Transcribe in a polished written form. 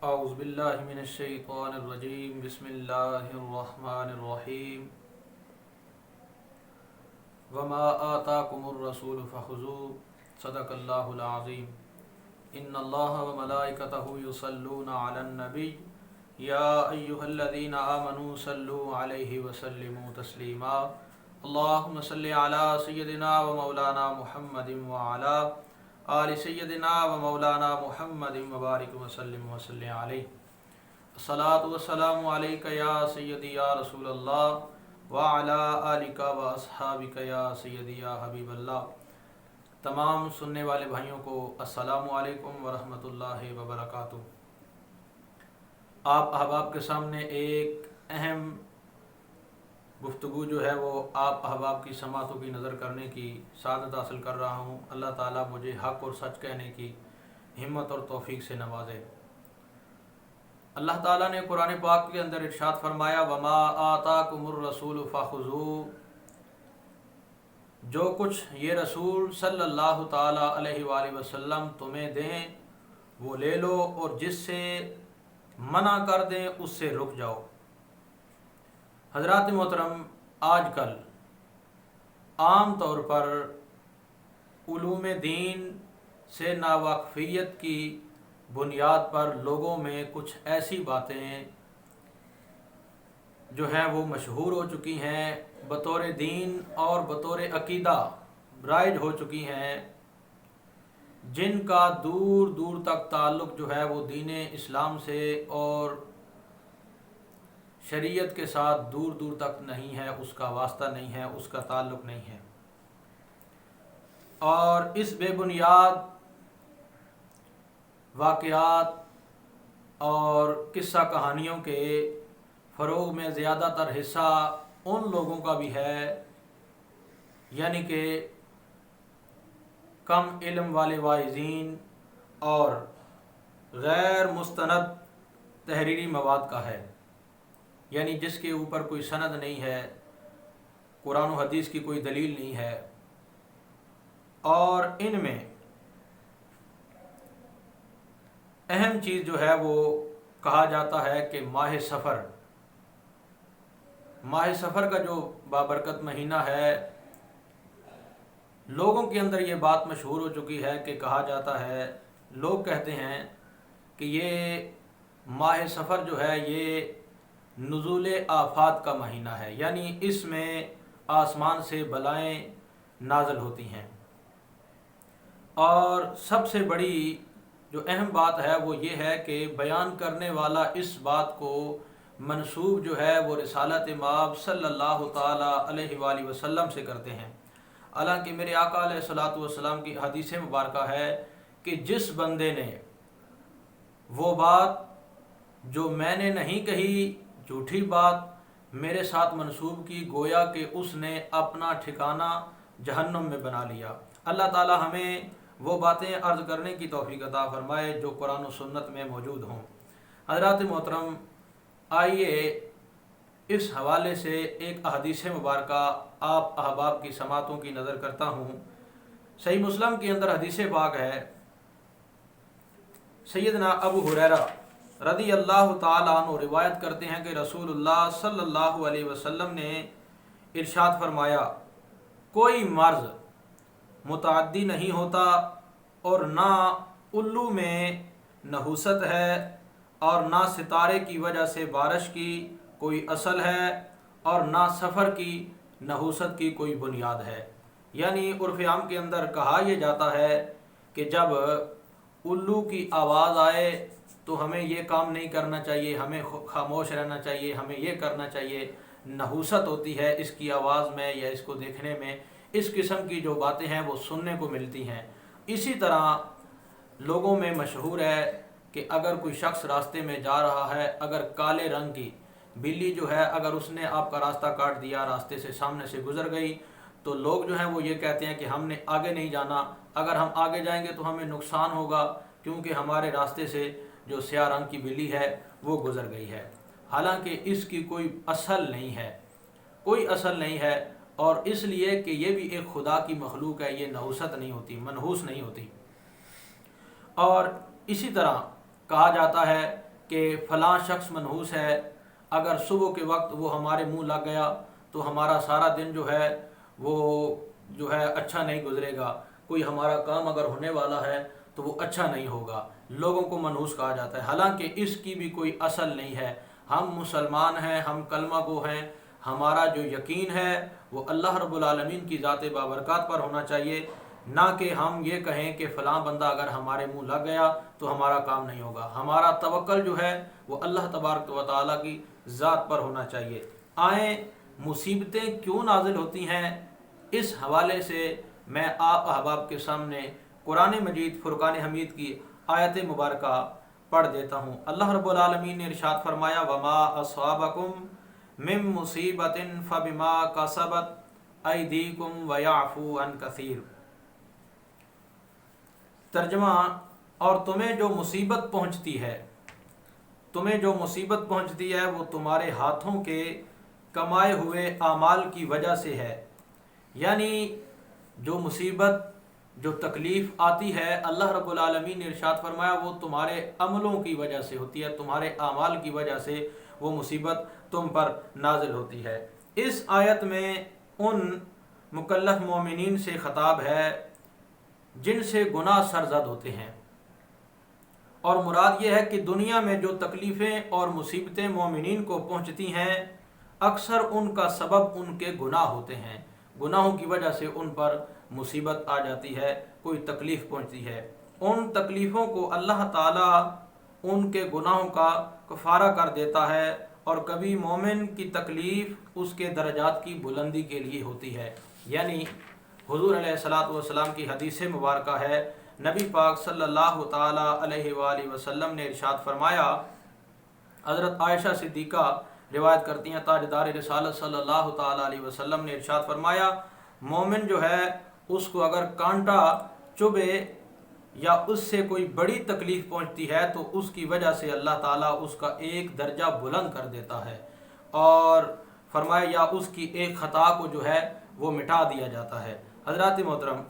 اعوذ باللہ من الشیطان الرجیم بسم اللہ الرحمن الرحیم وما آتاکم الرسول فخذوه صدق اللہ العظیم ان اللہ وملائکتہ یصلون علی النبی یا ایہا الذین آمنوا صلوا علیہ وسلموا تسلیما اللہم صل علی سیدنا و مولانا محمد وعلی آل سیدنا و مولانا محمد مبارک وسلم وسلم علیہ الصلاۃ والسلام علیک یا سیدی یا رسول اللہ وعلی آلک و اصحابک یا سیدی یا حبیب اللہ۔ تمام سننے والے بھائیوں کو السلام علیکم ورحمۃ اللہ وبرکاتہ۔ آپ احباب کے سامنے ایک اہم گفتگو جو ہے وہ آپ احباب کی سماعتوں کی نظر کرنے کی سعادت حاصل کر رہا ہوں۔ اللہ تعالیٰ مجھے حق اور سچ کہنے کی ہمت اور توفیق سے نوازے۔ اللہ تعالیٰ نے قرآن پاک کے اندر ارشاد فرمایا وما آتاکم الرسول فخذوه، جو کچھ یہ رسول صلی اللہ تعالیٰ علیہ وآلہ وسلم تمہیں دیں وہ لے لو، اور جس سے منع کر دیں اس سے رک جاؤ۔ حضرات محترم، آج کل عام طور پر علوم دین سے ناواقفیت کی بنیاد پر لوگوں میں کچھ ایسی باتیں جو ہیں وہ مشہور ہو چکی ہیں، بطور دین اور بطور عقیدہ رائج ہو چکی ہیں، جن کا دور دور تک تعلق جو ہے وہ دین اسلام سے اور شریعت کے ساتھ دور دور تک نہیں ہے، اس کا واسطہ نہیں ہے، اس کا تعلق نہیں ہے۔ اور اس بے بنیاد واقعات اور قصہ کہانیوں کے فروغ میں زیادہ تر حصہ ان لوگوں کا بھی ہے، یعنی کہ کم علم والے واعظین اور غیر مستند تحریری مواد کا ہے، یعنی جس کے اوپر کوئی سند نہیں ہے، قرآن و حدیث کی کوئی دلیل نہیں ہے۔ اور ان میں اہم چیز جو ہے وہ کہا جاتا ہے کہ ماہ سفر کا جو بابرکت مہینہ ہے، لوگوں کے اندر یہ بات مشہور ہو چکی ہے کہ کہا جاتا ہے، لوگ کہتے ہیں کہ یہ ماہ سفر جو ہے یہ نزول آفات کا مہینہ ہے، یعنی اس میں آسمان سے بلائیں نازل ہوتی ہیں۔ اور سب سے بڑی جو اہم بات ہے وہ یہ ہے کہ بیان کرنے والا اس بات کو منسوب جو ہے وہ رسالت مآب صلی اللہ تعالیٰ علیہ وآلہ وسلم سے کرتے ہیں، حالانکہ میرے آقا علیہ الصلوۃ والسلام کی حدیث مبارکہ ہے کہ جس بندے نے وہ بات جو میں نے نہیں کہی، جھوٹی بات میرے ساتھ منسوب کی، گویا کہ اس نے اپنا ٹھکانہ جہنم میں بنا لیا۔ اللہ تعالی ہمیں وہ باتیں عرض کرنے کی توفیق عطا فرمائے جو قرآن و سنت میں موجود ہوں۔ حضرات محترم، آئیے اس حوالے سے ایک احادیث مبارکہ آپ احباب کی سماعتوں کی نظر کرتا ہوں۔ صحیح مسلم کے اندر حدیث پاک ہے، سیدنا ابو ہریرہ رضی اللہ تعالیٰ عنہ روایت کرتے ہیں کہ رسول اللہ صلی اللہ علیہ وسلم نے ارشاد فرمایا کوئی مرض متعدی نہیں ہوتا، اور نہ الو میں نحوست ہے، اور نہ ستارے کی وجہ سے بارش کی کوئی اصل ہے، اور نہ سفر کی نحوست کی کوئی بنیاد ہے۔ یعنی عرف عام کے اندر کہا یہ جاتا ہے کہ جب الو کی آواز آئے تو ہمیں یہ کام نہیں کرنا چاہیے، ہمیں خاموش رہنا چاہیے، ہمیں یہ کرنا چاہیے۔ نحوست ہوتی ہے اس کی آواز میں یا اس کو دیکھنے میں، اس قسم کی جو باتیں ہیں وہ سننے کو ملتی ہیں۔ اسی طرح لوگوں میں مشہور ہے کہ اگر کوئی شخص راستے میں جا رہا ہے، اگر کالے رنگ کی بلی جو ہے اگر اس نے آپ کا راستہ کاٹ دیا، راستے سے سامنے سے گزر گئی، تو لوگ جو ہیں وہ یہ کہتے ہیں کہ ہم نے آگے نہیں جانا، اگر ہم آگے جائیں گے تو ہمیں نقصان ہوگا، کیونکہ ہمارے راستے سے جو سیاہ رنگ کی بلی ہے وہ گزر گئی ہے۔ حالانکہ اس کی کوئی اصل نہیں ہے، کوئی اصل نہیں ہے، اور اس لیے کہ یہ بھی ایک خدا کی مخلوق ہے، یہ نحوست نہیں ہوتی، منحوس نہیں ہوتی۔ اور اسی طرح کہا جاتا ہے کہ فلاں شخص منحوس ہے، اگر صبح کے وقت وہ ہمارے منہ لگ گیا تو ہمارا سارا دن جو ہے وہ اچھا نہیں گزرے گا، کوئی ہمارا کام اگر ہونے والا ہے تو وہ اچھا نہیں ہوگا، لوگوں کو منحوس کہا جاتا ہے، حالانکہ اس کی بھی کوئی اصل نہیں ہے۔ ہم مسلمان ہیں، ہم کلمہ گو ہیں، ہمارا جو یقین ہے وہ اللہ رب العالمین کی ذات بابرکات پر ہونا چاہیے، نہ کہ ہم یہ کہیں کہ فلاں بندہ اگر ہمارے منہ لگ گیا تو ہمارا کام نہیں ہوگا۔ ہمارا توکل جو ہے وہ اللہ تبارک و تعالیٰ کی ذات پر ہونا چاہیے۔ آئیں مصیبتیں کیوں نازل ہوتی ہیں، اس حوالے سے میں آپ احباب کے سامنے قرآن مجید فرقان حمید کی آیت مبارکہ پڑھ دیتا ہوں۔ اللہ رب العالمین نے ارشاد فرمایا وما اصابکم من مصیبت فبما کسبت ایدیکم ویعفو عن کثیر۔ ترجمہ، اور تمہیں جو مصیبت پہنچتی ہے وہ تمہارے ہاتھوں کے کمائے ہوئے اعمال کی وجہ سے ہے، یعنی جو مصیبت، جو تکلیف آتی ہے اللہ رب العالمین نے ارشاد فرمایا وہ تمہارے عملوں کی وجہ سے ہوتی ہے، تمہارے اعمال کی وجہ سے وہ مصیبت تم پر نازل ہوتی ہے۔ اس آیت میں ان مکلف مومنین سے خطاب ہے جن سے گناہ سرزد ہوتے ہیں، اور مراد یہ ہے کہ دنیا میں جو تکلیفیں اور مصیبتیں مومنین کو پہنچتی ہیں اکثر ان کا سبب ان کے گناہ ہوتے ہیں، گناہوں کی وجہ سے ان پر مصیبت آ جاتی ہے، کوئی تکلیف پہنچتی ہے۔ ان تکلیفوں کو اللہ تعالیٰ ان کے گناہوں کا کفارہ کر دیتا ہے، اور کبھی مومن کی تکلیف اس کے درجات کی بلندی کے لیے ہوتی ہے۔ یعنی حضور علیہ الصلاۃ والسلام کی حدیث مبارکہ ہے، نبی پاک صلی اللہ تعالیٰ علیہ وآلہ وسلم نے ارشاد فرمایا، حضرت عائشہ صدیقہ روایت کرتی ہیں، تاجدار رسالت صلی اللہ تعالیٰ علیہ وسلم نے ارشاد فرمایا مومن جو ہے اس کو اگر کانٹا چبھے یا اس سے کوئی بڑی تکلیف پہنچتی ہے تو اس کی وجہ سے اللہ تعالیٰ اس کا ایک درجہ بلند کر دیتا ہے، اور فرمایا یا اس کی ایک خطا کو جو ہے وہ مٹا دیا جاتا ہے۔ حضرات محترم،